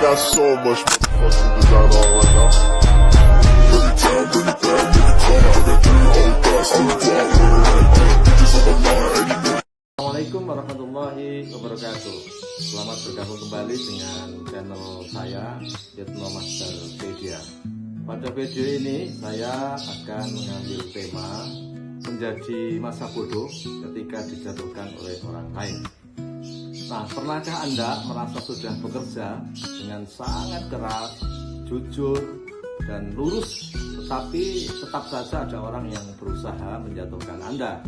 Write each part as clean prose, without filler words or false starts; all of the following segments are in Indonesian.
got so much motherfucking design on right now. Pretty town, pretty bad, nigga come out, got 3 whole thoughts on the block, bitches on the line, 80 million. Assalamualaikum warahmatullahi wabarakatuh. Selamat bergabung kembali dengan channel saya, Yitno Master Media. Pada video ini saya akan mengambil tema menjadi masa bodoh ketika dijatuhkan oleh orang lain. Nah, pernahkah Anda merasa sudah bekerja dengan sangat keras, jujur, dan lurus, tetapi tetap saja ada orang yang berusaha menjatuhkan Anda?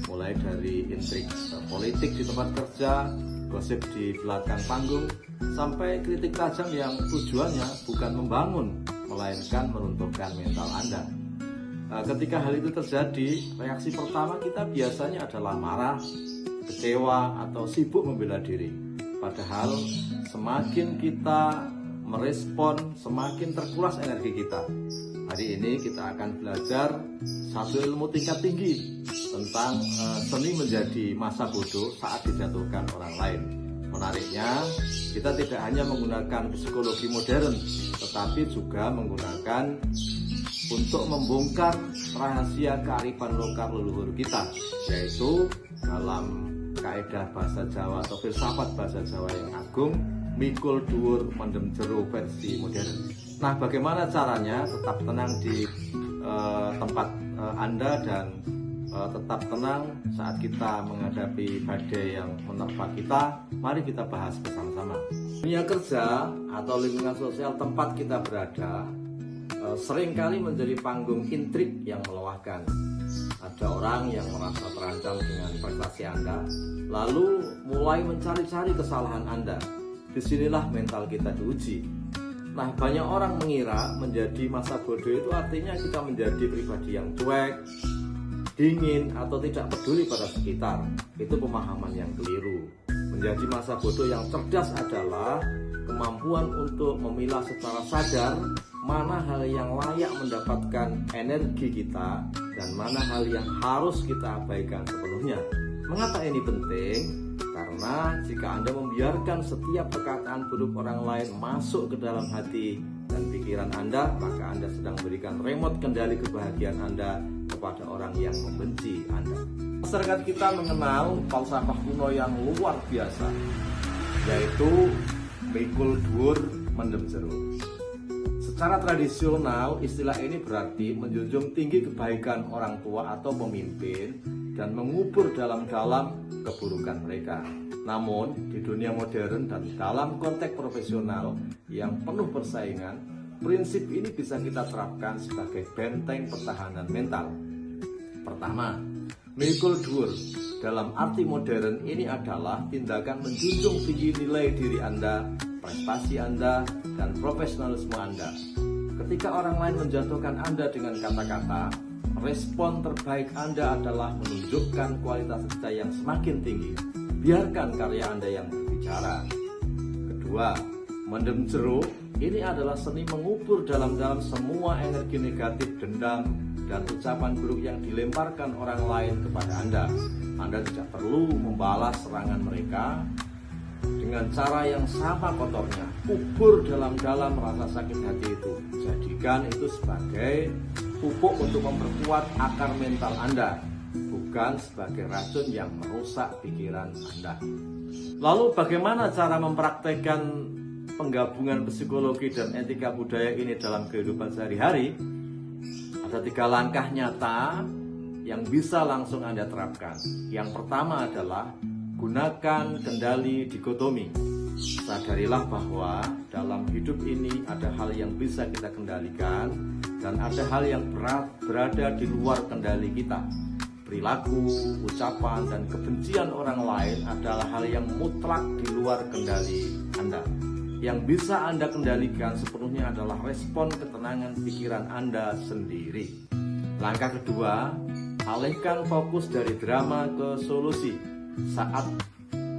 Mulai dari intrik politik di tempat kerja, gosip di belakang panggung, sampai kritik tajam yang tujuannya bukan membangun, melainkan meruntuhkan mental Anda. Ketika hal itu terjadi, reaksi pertama kita biasanya adalah marah, kecewa, atau sibuk membela diri. Padahal semakin kita merespon, semakin terkuras energi kita. Hari ini kita akan belajar satu ilmu tingkat tinggi tentang seni menjadi masa bodoh saat dijatuhkan orang lain. Menariknya, kita tidak hanya menggunakan psikologi modern, tetapi juga menggunakan untuk membongkar rahasia kearifan lokal leluhur kita, yaitu dalam kaidah bahasa Jawa atau filsafat bahasa Jawa yang agung, mikul dhuwur mendem jero versi modern. Nah, bagaimana caranya tetap tenang di tempat Anda dan tetap tenang saat kita menghadapi badai yang menerpa kita? Mari kita bahas bersama-sama. Dunia kerja atau lingkungan sosial tempat kita berada seringkali menjadi panggung intrik yang melelahkan. Ada orang yang merasa terancam dengan prestasi Anda, lalu mulai mencari-cari kesalahan Anda. Disinilah mental kita diuji. Nah, banyak orang mengira menjadi masa bodoh itu artinya kita menjadi pribadi yang cuek, dingin, atau tidak peduli pada sekitar. Itu pemahaman yang keliru. Menjadi masa bodoh yang cerdas adalah kemampuan untuk memilah secara sadar mana hal yang layak mendapatkan energi kita dan mana hal yang harus kita abaikan sepenuhnya. Mengapa ini penting? Karena jika Anda membiarkan setiap perkataan buruk orang lain masuk ke dalam hati dan pikiran Anda, maka Anda sedang memberikan remote kendali kebahagiaan Anda kepada orang yang membenci Anda. Masyarakat kita mengenal falsafah kuno yang luar biasa, yaitu mikul dhuwur mendem jero. Secara tradisional, istilah ini berarti menjunjung tinggi kebaikan orang tua atau pemimpin dan mengubur dalam-dalam keburukan mereka. Namun, di dunia modern dan dalam konteks profesional yang penuh persaingan, prinsip ini bisa kita terapkan sebagai benteng pertahanan mental. Pertama, mikul dhuwur dalam arti modern ini adalah tindakan menjunjung tinggi nilai diri Anda, prestasi Anda, dan profesionalisme Anda. Ketika orang lain menjatuhkan Anda dengan kata-kata, respon terbaik Anda adalah menunjukkan kualitas kerja yang semakin tinggi. Biarkan karya Anda yang berbicara. Kedua, mendem jero ini adalah seni mengubur dalam-dalam semua energi negatif, dendam, dan ucapan buruk yang dilemparkan orang lain kepada Anda. Anda tidak perlu membalas serangan mereka dengan cara yang sama kotornya. Kubur dalam-dalam rasa sakit hati itu. Jadikan itu sebagai pupuk untuk memperkuat akar mental Anda, bukan sebagai racun yang merusak pikiran Anda. Lalu bagaimana cara mempraktekkan penggabungan psikologi dan etika budaya ini dalam kehidupan sehari-hari? Ada 3 langkah nyata yang bisa langsung Anda terapkan. Yang pertama adalah gunakan kendali dikotomi. Sadarilah bahwa dalam hidup ini ada hal yang bisa kita kendalikan dan ada hal yang berada di luar kendali kita. Perilaku, ucapan, dan kebencian orang lain adalah hal yang mutlak di luar kendali Anda. Yang bisa Anda kendalikan sepenuhnya adalah respon ketenangan pikiran Anda sendiri. Langkah kedua, alihkan fokus dari drama ke solusi. Saat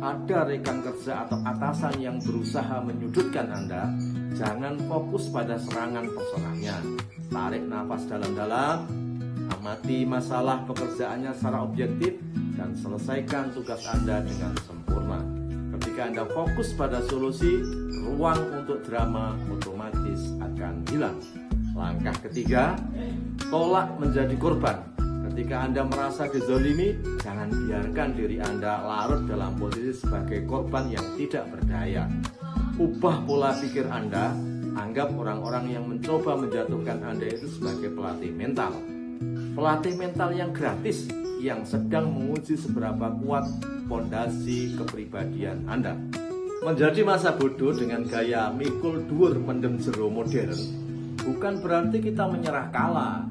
ada rekan kerja atau atasan yang berusaha menyudutkan Anda, jangan fokus pada serangan personalnya. Tarik nafas dalam-dalam, amati masalah pekerjaannya secara objektif, dan selesaikan tugas Anda dengan sempurna. Ketika Ketika Anda fokus pada solusi, ruang untuk drama otomatis akan hilang. Langkah ketiga, tolak menjadi korban. Ketika Anda merasa dizolimi, jangan biarkan diri Anda larut dalam posisi sebagai korban yang tidak berdaya. Ubah pola pikir Anda, anggap orang-orang yang mencoba menjatuhkan Anda itu sebagai pelatih mental. Pelatih mental yang gratis, yang sedang menguji seberapa kuat fondasi kepribadian Anda. Menjadi masa bodoh dengan gaya mikul dur mendem jero modern bukan berarti kita menyerah kalah.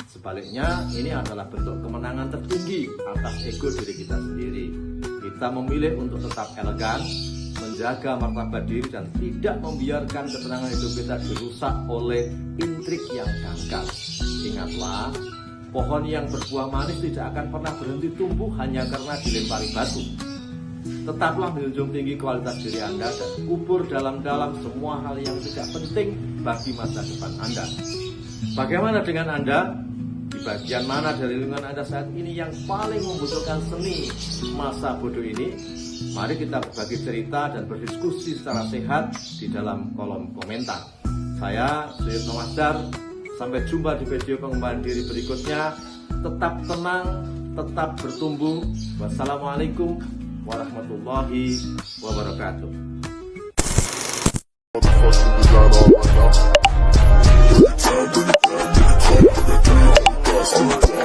Sebaliknya, ini adalah bentuk kemenangan tertinggi atas ego diri kita sendiri. Kita memilih untuk tetap elegan, menjaga martabat diri, dan tidak membiarkan ketenangan hidup kita dirusak oleh intrik yang dangkal. Ingatlah, pohon yang berbuah manis tidak akan pernah berhenti tumbuh hanya karena dilempari batu. Tetaplah menjunjung tinggi kualitas diri Anda dan kubur dalam-dalam semua hal yang tidak penting bagi masa depan Anda. Bagaimana dengan Anda? Di bagian mana dari lingkungan Anda saat ini yang paling membutuhkan seni masa bodoh ini? Mari kita berbagi cerita dan berdiskusi secara sehat di dalam kolom komentar. Saya Suyitno Masdar. Sampai jumpa di video pengembangan diri berikutnya. Tetap tenang, tetap bertumbuh. Wassalamualaikum warahmatullahi wabarakatuh. Motherfucking design all right now. Every time, bring it back, nigga, talk, I got 3 whole thoughts on the